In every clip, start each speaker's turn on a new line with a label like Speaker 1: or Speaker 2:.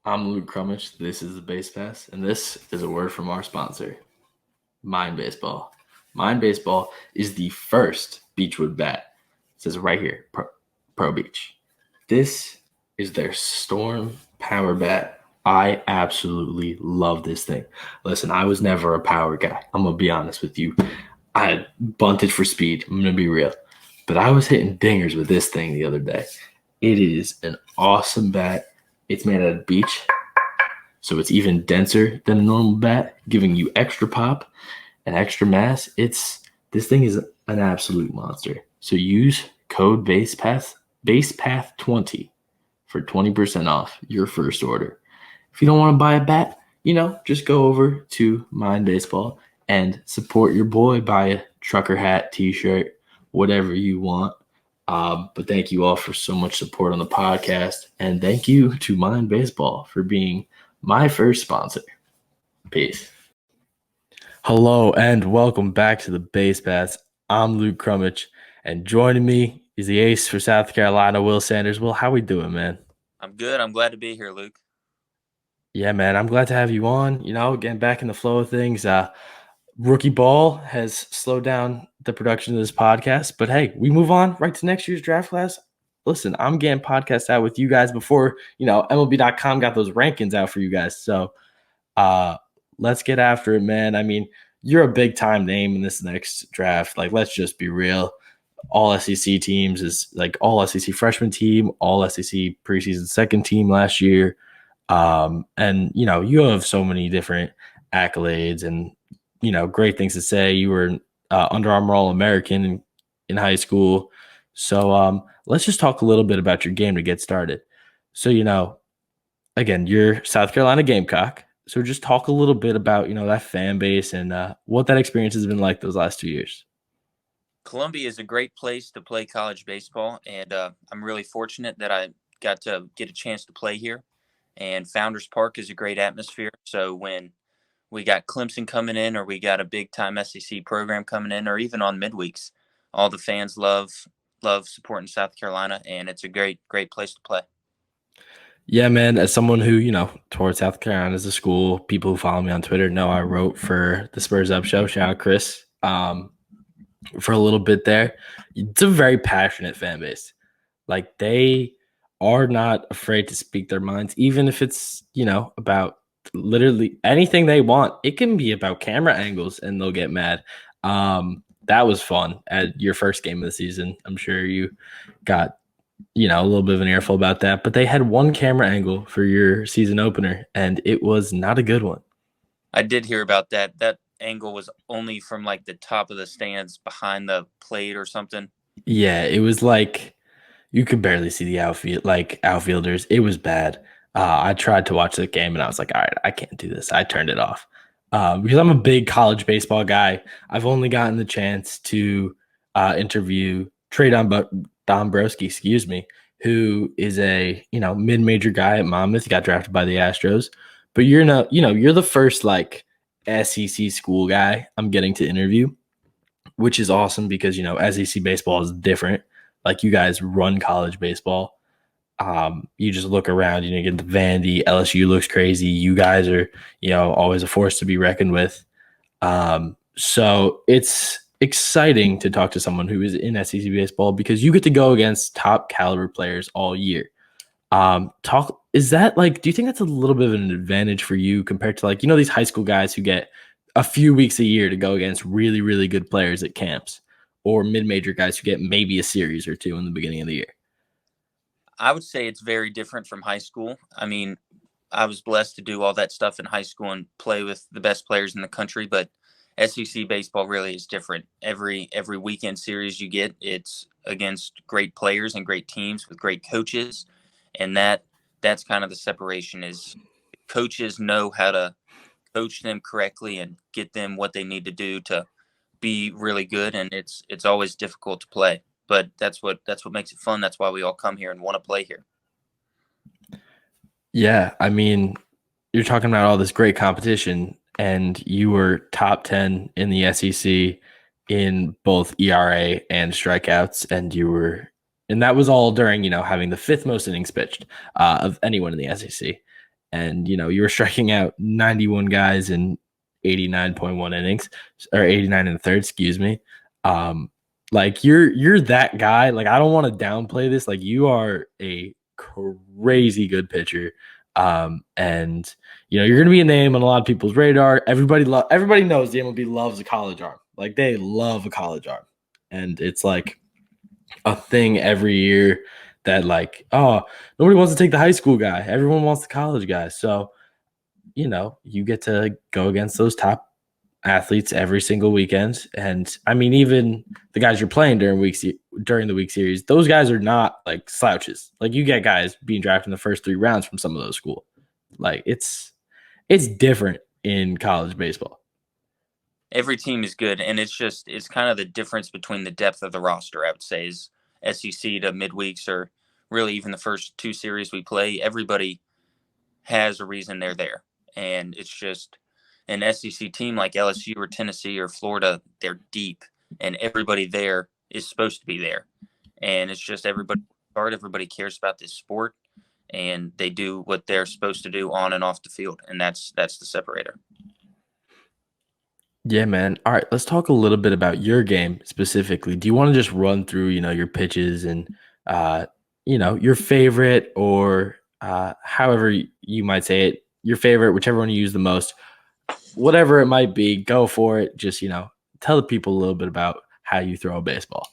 Speaker 1: I'm Luke Crummich. This is the Basepaths, and this is a word from our sponsor, Mind Baseball. Mind Baseball is the first Beechwood bat. It says right here, Pro Beach. This is their Storm Power Bat. I absolutely love this thing. Listen, I was never a power guy. I'm going to be honest with you. I had bunted for speed. I'm going to be real. But I was hitting dingers with this thing the other day. It is an awesome bat. It's made out of beech, so it's even denser than a normal bat, giving you extra pop and extra mass. This thing is an absolute monster. So use code Basepath 20 for 20% off your first order. If you don't want to buy a bat, just go over to Mind Baseball and support your boy. Buy a trucker hat, t-shirt, whatever you want. But thank you all for so much support on the podcast. And thank you to Mind Baseball for being my first sponsor. Peace. Hello and welcome back to the Basepaths. I'm Luke Crummich, and joining me is the ace for South Carolina, Will Sanders. Will, how we doing, man?
Speaker 2: I'm good. I'm glad to be here, Luke.
Speaker 1: Yeah, man, I'm glad to have you on. Getting back in the flow of things. Rookie ball has slowed down the production of this podcast, but hey, we move on right to next year's draft class. Listen, I'm getting podcasts out with you guys before, MLB.com got those rankings out for you guys. So let's get after it, man. I mean, you're a big time name in this next draft. Like, let's just be real. All SEC teams is like all SEC freshman team, all SEC preseason second team last year. And you have so many different accolades and great things to say. You were Under Armour All-American in high school. So let's just talk a little bit about your game to get started. So, again, you're South Carolina Gamecock. So just talk a little bit about, that fan base and what that experience has been like those last 2 years.
Speaker 2: Columbia is a great place to play college baseball, and I'm really fortunate that I got to get a chance to play here. And Founders Park is a great atmosphere. So when we got Clemson coming in, or we got a big time SEC program coming in, or even on midweeks, all the fans love supporting South Carolina, and it's a great place to play.
Speaker 1: Yeah, man. As someone who, toured South Carolina as a school, people who follow me on Twitter know I wrote for the Spurs Up Show. Shout out Chris. For a little bit there. It's a very passionate fan base. Like, they are not afraid to speak their minds, even if it's, about literally anything they want. It can be about camera angles and they'll get mad. That was fun at your first game of the season. I'm sure you got, a little bit of an earful about that, but they had one camera angle for your season opener and it was not a good one.
Speaker 2: I did hear about that. That angle was only from like the top of the stands behind the plate or something.
Speaker 1: Yeah, it was like you could barely see the outfielders. It was bad. I tried to watch the game and I was like, all right, I can't do this. I turned it off because I'm a big college baseball guy. I've only gotten the chance to interview Trey Dombrowski, who is a mid-major guy at Monmouth. He got drafted by the Astros, but you're the first like SEC school guy I'm getting to interview, which is awesome because SEC baseball is different. Like, you guys run college baseball. You just look around, you get the Vandy, LSU looks crazy. You guys are, always a force to be reckoned with. So it's exciting to talk to someone who is in SEC baseball because you get to go against top caliber players all year. Is that like, do you think that's a little bit of an advantage for you compared to like, these high school guys who get a few weeks a year to go against really, really good players at camps, or mid-major guys who get maybe a series or two in the beginning of the year?
Speaker 2: I would say it's very different from high school. I mean, I was blessed to do all that stuff in high school and play with the best players in the country, but SEC baseball really is different. Every weekend series you get, it's against great players and great teams with great coaches, and that's kind of the separation. Is coaches know how to coach them correctly and get them what they need to do to be really good, and it's always difficult to play. But that's what makes it fun. That's why we all come here and want to play here.
Speaker 1: Yeah, I mean, you're talking about all this great competition, and you were top 10 in the SEC in both ERA and strikeouts, and that was all during, having the fifth most innings pitched of anyone in the SEC. and you were striking out 91 guys in 89.1 innings, or 89 in the third, excuse me. Um, like you're that guy. Like, I don't want to downplay this. Like, you are a crazy good pitcher. And you're gonna be a name on a lot of people's radar. Everybody knows the MLB loves a college arm. Like, they love a college arm. And it's like a thing every year that, like, oh, nobody wants to take the high school guy. Everyone wants the college guy. So, you get to go against those top athletes every single weekend. And I mean, even the guys you're playing during the week series, those guys are not like slouches. Like, you get guys being drafted in the first 3 rounds from some of those schools. Like, it's different in college baseball.
Speaker 2: Every team is good, and it's kind of the difference between the depth of the roster. I would say is SEC to midweeks, or really even the first 2 series we play. Everybody has a reason they're there, and it's just an SEC team like LSU or Tennessee or Florida. They're deep, and everybody there is supposed to be there, and it's just everybody cares about this sport, and they do what they're supposed to do on and off the field, and that's the separator.
Speaker 1: Yeah, man. All right, let's talk a little bit about your game specifically. Do you want to just run through, your pitches and your favorite, or however you might say it, your favorite, whichever one you use the most, whatever it might be, go for it. Just, tell the people a little bit about how you throw a baseball.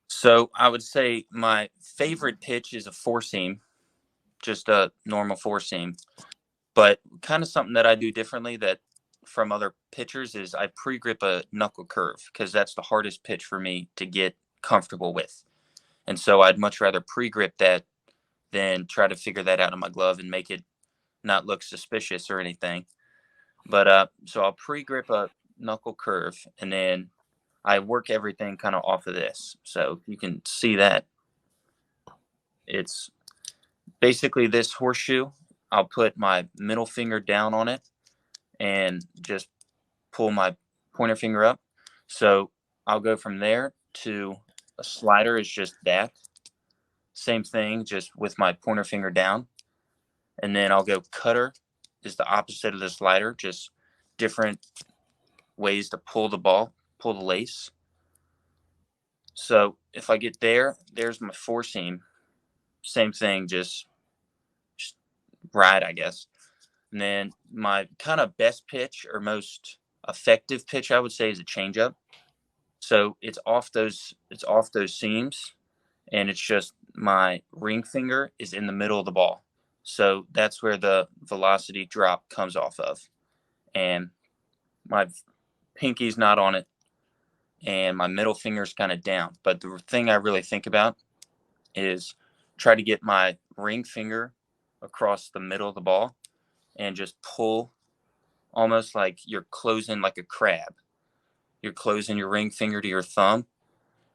Speaker 2: So I would say my favorite pitch is a four seam, just a normal four seam. But kind of something that I do differently that from other pitchers is I pre-grip a knuckle curve, because that's the hardest pitch for me to get comfortable with. And so I'd much rather pre-grip that than try to figure that out in my glove and make it not look suspicious or anything. But so I'll pre-grip a knuckle curve, and then I work everything kind of off of this. So you can see that it's basically this horseshoe. I'll put my middle finger down on it and just pull my pointer finger up. So I'll go from there to a slider is just that. Same thing, just with my pointer finger down. And then I'll go cutter is the opposite of the slider, just different ways to pull the ball, pull the lace. So if I get there, there's my four seam. Same thing, just right, I guess. And then my kind of best pitch or most effective pitch, I would say, is a changeup. So it's off those seams, and it's just my ring finger is in the middle of the ball. So that's where the velocity drop comes off of. And my pinky's not on it, and my middle finger's kind of down. But the thing I really think about is try to get my ring finger across the middle of the ball and just pull, almost like you're closing like a crab. You're closing your ring finger to your thumb,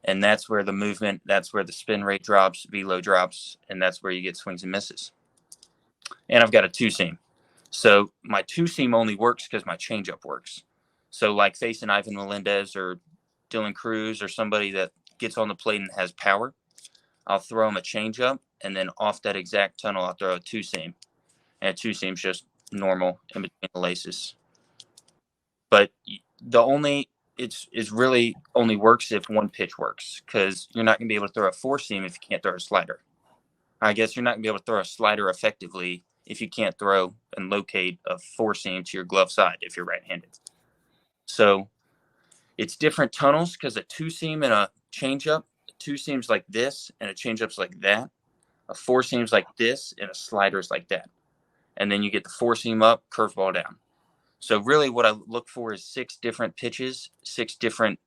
Speaker 2: and that's where the movement, that's where the spin rate drops, velo drops, and that's where you get swings and misses. And I've got a two seam. So my two seam only works because my changeup works. So like facing Ivan Melendez or Dylan Cruz or somebody that gets on the plate and has power, I'll throw them a changeup, and then off that exact tunnel, I'll throw a two seam. And a two seam's just normal in between the laces. But it's really only works if one pitch works, because you're not going to be able to throw a four seam if you can't throw a slider. I guess you're not going to be able to throw a slider effectively if you can't throw and locate a four seam to your glove side if you're right-handed. So it's different tunnels, because a two seam and a changeup, two seams like this and a changeup's like that. A four seam's like this and a slider's like that. And then you get the four seam up, curveball down. So really what I look for is 6 different pitches, 6 different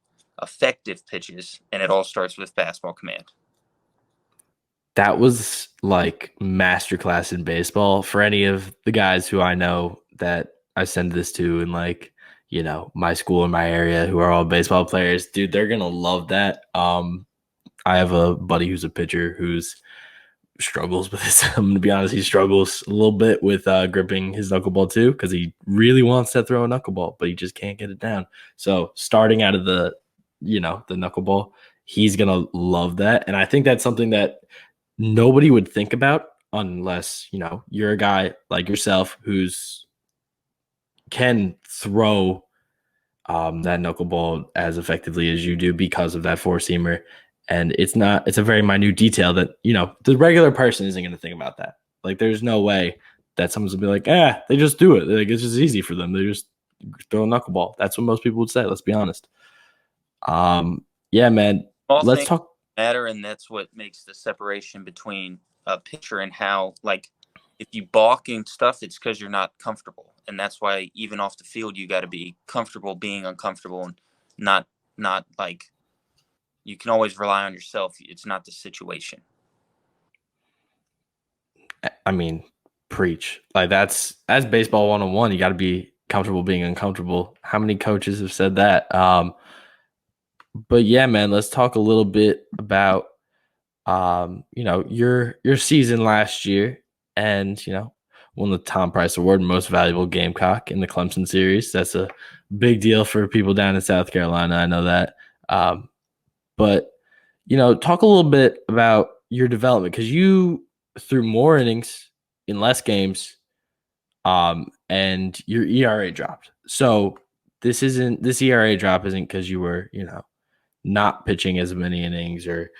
Speaker 2: effective pitches, and it all starts with fastball command.
Speaker 1: That was like masterclass in baseball for any of the guys who I know that I send this to, and like, my school and my area, who are all baseball players. Dude, they're gonna love that. I have a buddy who's a pitcher who's struggles with this. I'm gonna be honest, he struggles a little bit with gripping his knuckleball too, because he really wants to throw a knuckleball, but he just can't get it down. So starting out of the knuckleball, he's gonna love that. And I think that's something that nobody would think about unless, you're a guy like yourself who's can throw that knuckleball as effectively as you do because of that four seamer. And it's a very minute detail that, the regular person isn't going to think about that. Like, there's no way that someone's going to be like, they just do it. Like, it's just easy for them. They just throw a knuckleball. That's what most people would say. Let's be honest. Yeah, man.
Speaker 2: All
Speaker 1: Let's
Speaker 2: things
Speaker 1: talk.
Speaker 2: matter, and that's what makes the separation between a pitcher and how, like, if you balk and stuff, it's because you're not comfortable, and that's why even off the field you got to be comfortable being uncomfortable and not like you can always rely on yourself. It's not the situation.
Speaker 1: I mean, preach. Like, that's baseball 101. You got to be comfortable being uncomfortable. How many coaches have said that? But yeah, man, let's talk a little bit about your season last year, and won the Tom Price Award, most valuable Gamecock in the Clemson series. That's a big deal for people down in South Carolina. I know that. But talk a little bit about your development, because you threw more innings in less games, and your ERA dropped. So this ERA drop isn't because you were not pitching as many innings, or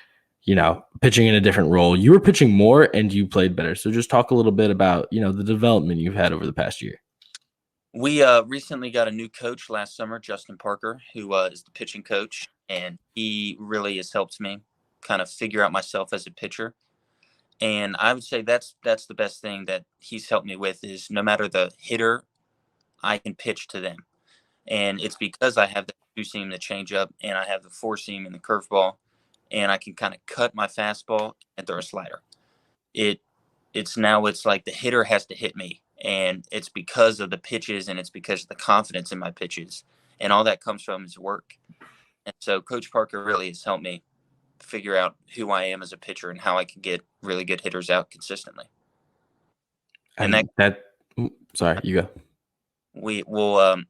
Speaker 1: pitching in a different role. You were pitching more and you played better. So just talk a little bit about the development you've had over the past year.
Speaker 2: We recently got a new coach last summer, Justin Parker, who is the pitching coach, and he really has helped me kind of figure out myself as a pitcher. And I would say that's the best thing that he's helped me with is no matter the hitter, I can pitch to them. And it's because I have the two seam, the changeup, and I have the four seam and the curveball, and I can kind of cut my fastball and throw a slider. It it's like the hitter has to hit me, and it's because of the pitches, and it's because of the confidence in my pitches, and all that comes from his work. And so Coach Parker really has helped me figure out who I am as a pitcher and how I can get really good hitters out consistently. And that
Speaker 1: And sorry, you go.
Speaker 2: we will.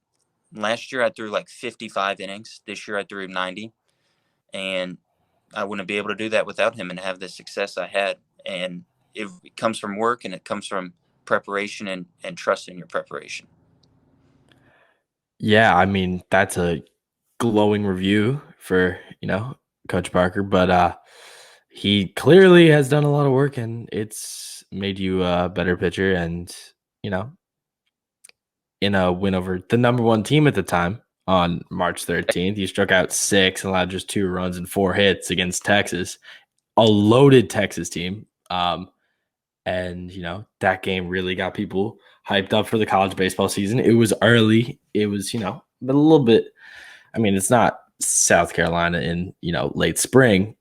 Speaker 2: Last year I threw like 55 innings. This year I threw 90, and I wouldn't be able to do that without him and have the success I had. And it comes from work, and it comes from preparation and trust in your preparation.
Speaker 1: Yeah, I mean, that's a glowing review for, Coach Parker, but he clearly has done a lot of work, and it's made you a better pitcher. And, you know, in a win over the number one team at the time on March 13th, you struck out six and allowed just 2 runs and 4 hits against Texas, a loaded Texas team. And that game really got people hyped up for the college baseball season. It was early. It was, but a little bit. I mean, it's not South Carolina in, late spring.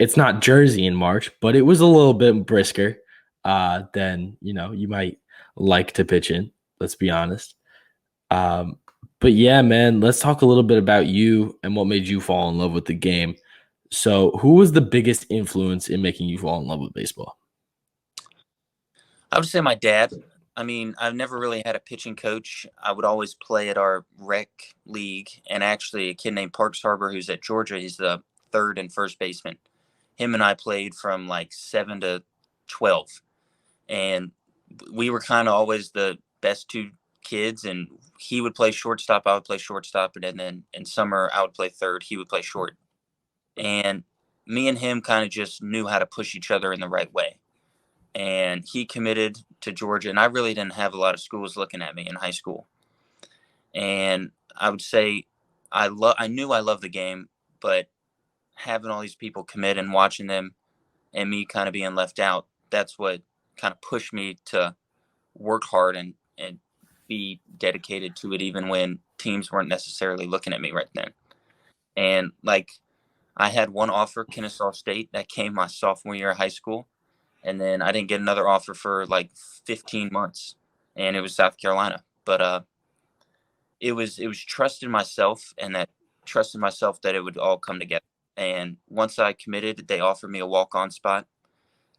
Speaker 1: It's not Jersey in March, but it was a little bit brisker than, you might like to pitch in. Let's be honest. Um, but yeah, man, let's talk a little bit about you and what made you fall in love with the game. So, who was the biggest influence in making you fall in love with baseball?
Speaker 2: I would say my dad. I mean, I've never really had a pitching coach. I would always play at our rec league, and actually, a kid named Parks Harbor, who's at Georgia, he's the third and first baseman. Him and I played from like 7 to 12, and we were kind of always the best two kids. And he would play shortstop, I would play shortstop, and then in summer I would play third, he would play short. And me and him kind of just knew how to push each other in the right way. And he committed to Georgia, and I really didn't have a lot of schools looking at me in high school. And I would say I knew I loved the game, but having all these people commit and watching them and me kind of being left out, that's what kind of pushed me to work hard and be dedicated to it even when teams weren't necessarily looking at me right then. And like I had one offer, Kennesaw State, that came my sophomore year of high school, and then I didn't get another offer for like 15 months, and it was South Carolina. But it was trust in myself, and that trust in myself that it would all come together. And once I committed, they offered me a walk-on spot,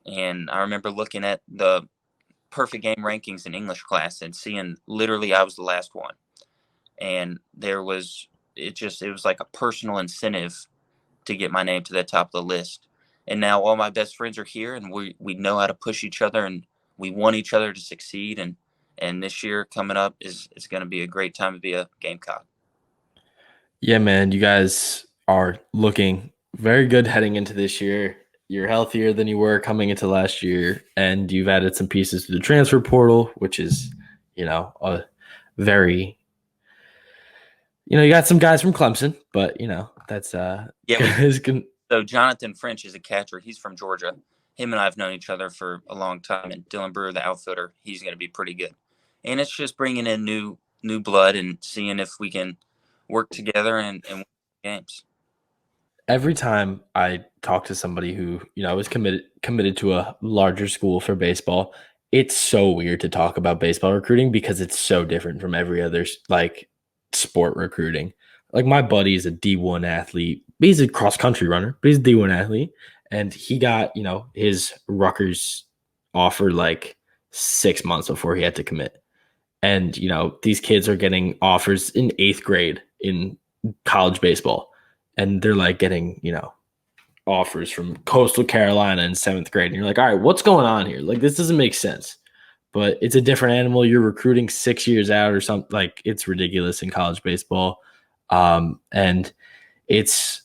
Speaker 2: and I remember looking at the perfect game rankings in English class and seeing literally I was the last one, and it was like a personal incentive to get my name to the top of the list. And now all my best friends are here, and we know how to push each other, and we want each other to succeed. And this year coming up is going to be a great time to be a Gamecock.
Speaker 1: Yeah, man, you guys are looking very good heading into this year. You're healthier than you were coming into last year, and you've added some pieces to the transfer portal, which is, a very, you got some guys from Clemson, but that's
Speaker 2: Yeah,
Speaker 1: is good.
Speaker 2: so Jonathan French is a catcher. He's from Georgia. Him and I have known each other for a long time. And Dylan Brewer, the outfielder, he's going to be pretty good. And it's just bringing in new blood and seeing if we can work together and win games.
Speaker 1: Every time I talk to somebody who, is committed to a larger school for baseball, it's so weird to talk about baseball recruiting because it's so different from every other like sport recruiting. Like my buddy is a D1 athlete. He's a cross country runner, but he's a D1 athlete. And he got, his Rutgers offer like 6 months before he had to commit. And, these kids are getting offers in 8th grade in college baseball. And they're like getting, offers from Coastal Carolina in 7th grade. And you're like, all right, what's going on here? Like, this doesn't make sense. But it's a different animal. You're recruiting 6 years out or something. Like, it's ridiculous in college baseball. And it's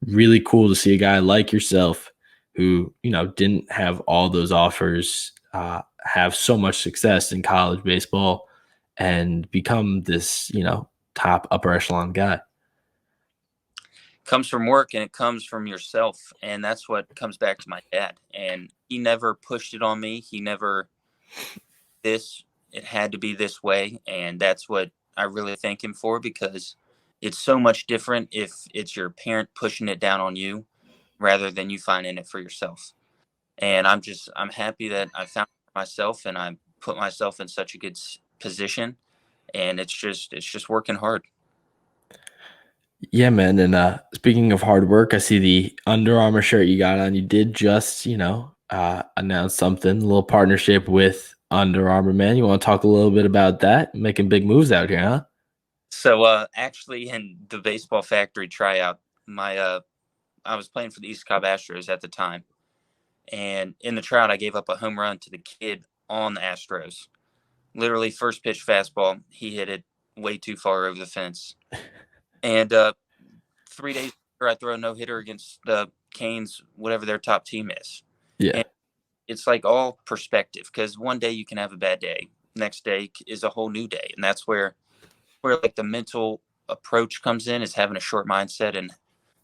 Speaker 1: really cool to see a guy like yourself who, didn't have all those offers, have so much success in college baseball and become this, top upper echelon guy.
Speaker 2: Comes from work and it comes from yourself. And that's what comes back to my dad. And he never pushed it on me. He never it had to be this way. And that's what I really thank him for, because it's so much different if it's your parent pushing it down on you rather than you finding it for yourself. And I'm happy that I found it for myself and I put myself in such a good position. And it's just working hard.
Speaker 1: Yeah, man. And speaking of hard work, I see the Under Armour shirt you got on. You did just, announce something, a little partnership with Under Armour, man. You want to talk a little bit about that? Making big moves out here, huh?
Speaker 2: So actually in the baseball factory tryout, I was playing for the East Cobb Astros at the time. And in the tryout I gave up a home run to the kid on the Astros. Literally first pitch fastball, he hit it way too far over the fence. And 3 days later, I throw a no hitter against the Canes, whatever their top team is.
Speaker 1: Yeah.
Speaker 2: And it's like all perspective, because one day you can have a bad day, next day is a whole new day, and that's where like the mental approach comes in, is having a short mindset and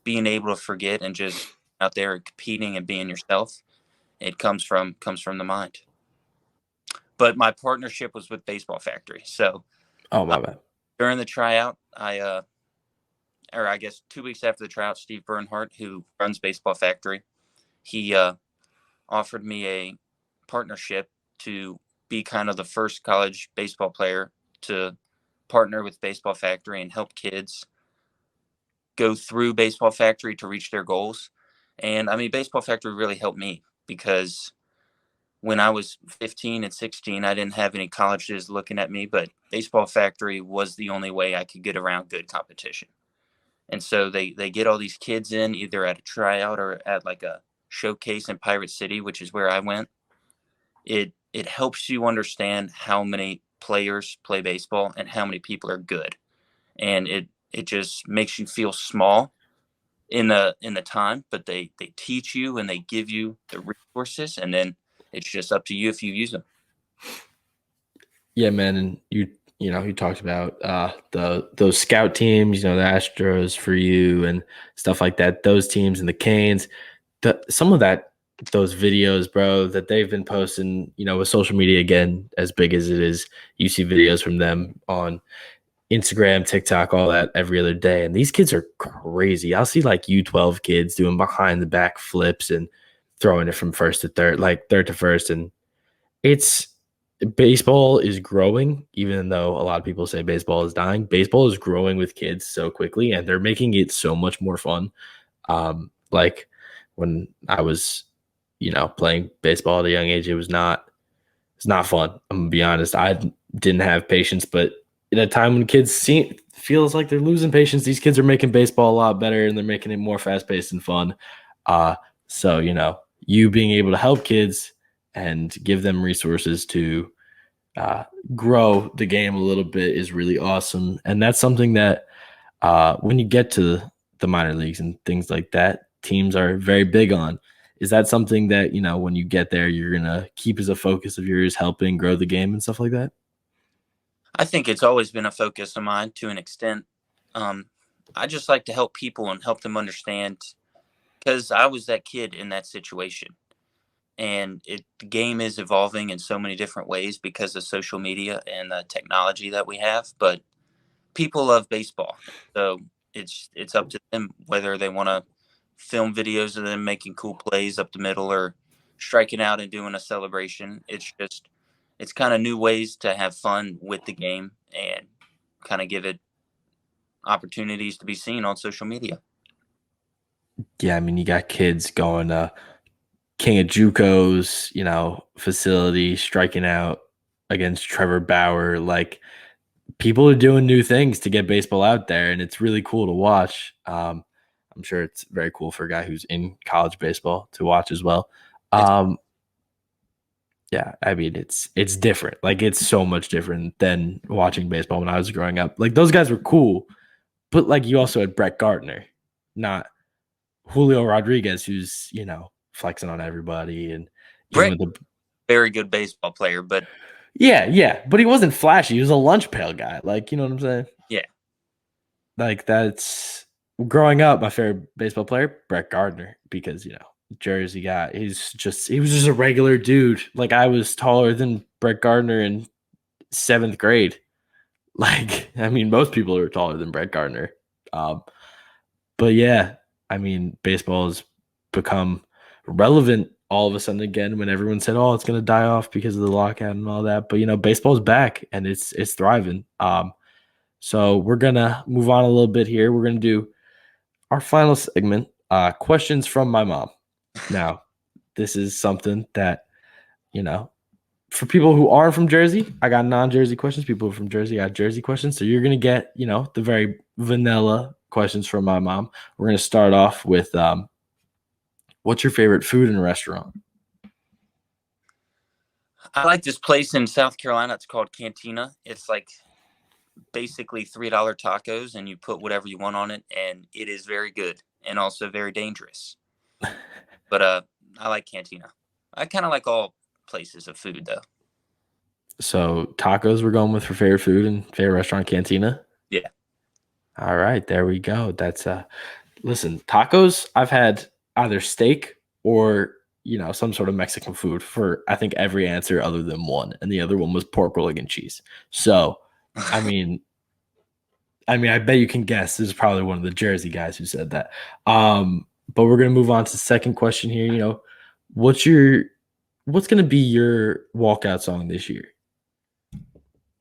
Speaker 2: being able to forget and just out there and competing and being yourself. It comes from the mind. But my partnership was with Baseball Factory, so
Speaker 1: Oh, my bad.
Speaker 2: during the tryout, or I guess 2 weeks after the tryout, Steve Bernhardt, who runs Baseball Factory, he offered me a partnership to be kind of the first college baseball player to partner with Baseball Factory and help kids go through Baseball Factory to reach their goals. And I mean, Baseball Factory really helped me, because when I was 15 and 16, I didn't have any colleges looking at me, but Baseball Factory was the only way I could get around good competition. And so they get all these kids in either at a tryout or at like a showcase in Pirate City, which is where I went. It helps you understand how many players play baseball and how many people are good. And it just makes you feel small in the time, but they teach you and they give you the resources, and then it's just up to you if you use them.
Speaker 1: Yeah, man. And you talked about those scout teams, the Astros for you and stuff like that, those teams and the Canes. Some of those videos, bro, that they've been posting, with social media again, as big as it is, you see videos from them on Instagram, TikTok, all that every other day. And these kids are crazy. I'll see like U12 kids doing behind the back flips and throwing it from first to third, like third to first. And it's baseball is growing, even though a lot of people say baseball is dying. Baseball is growing with kids so quickly, and they're making it so much more fun. Like when I was, playing baseball at a young age, it's not fun. I'm gonna be honest. I didn't have patience, but in a time when kids feels like they're losing patience, these kids are making baseball a lot better and they're making it more fast paced and fun. So you being able to help kids and give them resources to uh, grow the game a little bit is really awesome. And that's something that when you get to the minor leagues and things like that, teams are very big on. Is that something that, when you get there, you're going to keep as a focus of yours, helping grow the game and stuff like that?
Speaker 2: I think it's always been a focus of mine to an extent. Um, I just like to help people and help them understand because I was that kid in that situation. And the game is evolving in so many different ways because of social media and the technology that we have. But people love baseball, so it's up to them whether they want to film videos of them making cool plays up the middle or striking out and doing a celebration. It's kind of new ways to have fun with the game and kind of give it opportunities to be seen on social media.
Speaker 1: Yeah, I mean, you got kids going to King of JUCO's, facility, striking out against Trevor Bauer. Like, people are doing new things to get baseball out there, and it's really cool to watch. I'm sure it's very cool for a guy who's in college baseball to watch as well.
Speaker 2: It's
Speaker 1: Um, yeah, I mean it's different. Like, it's so much different than watching baseball when I was growing up. Like, those guys were cool, but like, you also had Brett Gardner, not Julio Rodriguez, who's flexing on everybody, and even
Speaker 2: Brett,
Speaker 1: with the
Speaker 2: very good baseball player, but
Speaker 1: yeah, but he wasn't flashy. He was a lunch pail guy. Like, you know what I'm saying?
Speaker 2: yeah,
Speaker 1: Like, that's growing up, my favorite baseball player, Brett Gardner, because Jersey guy. He was just a regular dude. Like, I was taller than Brett Gardner in 7th grade. Like, I mean, most people are taller than Brett Gardner. Um, but yeah, I mean, baseball has become relevant all of a sudden again when everyone said, "Oh, it's going to die off because of the lockout and all that." But baseball's back and it's thriving. So we're gonna move on a little bit here. We're gonna do our final segment, questions from my mom. Now, this is something that, you know, for people who aren't from Jersey, I got non-Jersey questions. People from Jersey got Jersey questions. So you're gonna get, the very vanilla questions from my mom. We're gonna start off with what's your favorite food in a restaurant?
Speaker 2: I like this place in South Carolina. It's called Cantina. It's like basically $3 tacos, and you put whatever you want on it, and it is very good and also very dangerous. But I like Cantina. I kind of like all places of food though.
Speaker 1: So tacos we're going with for favorite food and favorite restaurant, Cantina.
Speaker 2: Yeah,
Speaker 1: All right, there we go. That's listen, tacos, I've had either steak or, some sort of Mexican food for I think every answer other than one. And the other one was pork roll and cheese. So, I mean, I bet you can guess this is probably one of the Jersey guys who said that. But we're gonna move on to the second question here. What's your what's gonna be your walkout song this year?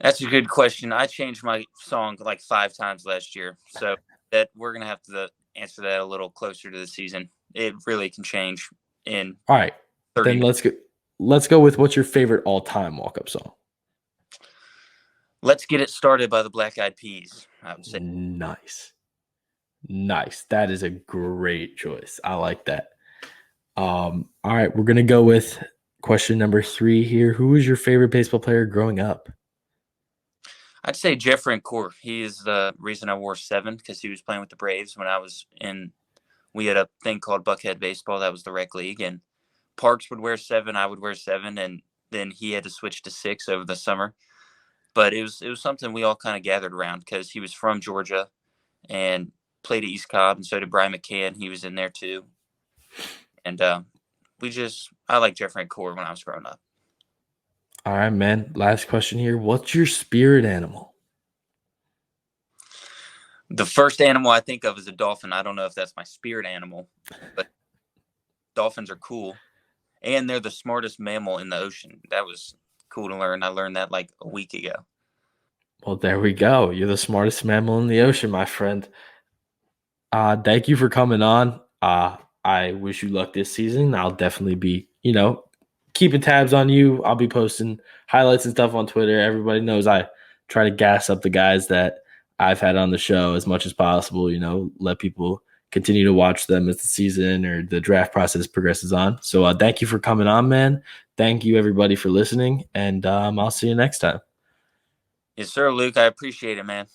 Speaker 2: that's a good question. I changed my song like 5 times last year, so that we're gonna have to answer that a little closer to the season. It really can change in
Speaker 1: All right,
Speaker 2: 30
Speaker 1: then
Speaker 2: minutes.
Speaker 1: let's go with what's your favorite all-time walk-up song?
Speaker 2: Let's get it started by the Black Eyed Peas. I would say.
Speaker 1: Nice. Nice. That is a great choice. I like that. All right, we're gonna go with question number 3 here. Who was your favorite baseball player growing up?
Speaker 2: I'd say Jeffrey Core. He is the reason I wore 7 because he was playing with the Braves when I was in. We had a thing called Buckhead Baseball. That was the rec league, and Parks would wear 7. I would wear 7, and then he had to switch to 6 over the summer. But it was something we all kind of gathered around because he was from Georgia and played at East Cobb, and so did Brian McCann. He was in there too, and I like Jeffrey Core when I was growing up.
Speaker 1: All right, man. Last question here. What's your spirit animal?
Speaker 2: The first animal I think of is a dolphin. I don't know if that's my spirit animal, but dolphins are cool. And they're the smartest mammal in the ocean. That was cool to learn. I learned that like a week ago.
Speaker 1: Well, there we go. You're the smartest mammal in the ocean, my friend. Thank you for coming on. I wish you luck this season. I'll definitely be, keeping tabs on you. I'll be posting highlights and stuff on Twitter. Everybody knows I try to gas up the guys that I've had on the show as much as possible, let people continue to watch them as the season or the draft process progresses on. So thank you for coming on, man. Thank you everybody for listening, and I'll see you next time.
Speaker 2: Yes, sir, Luke. I appreciate it, man.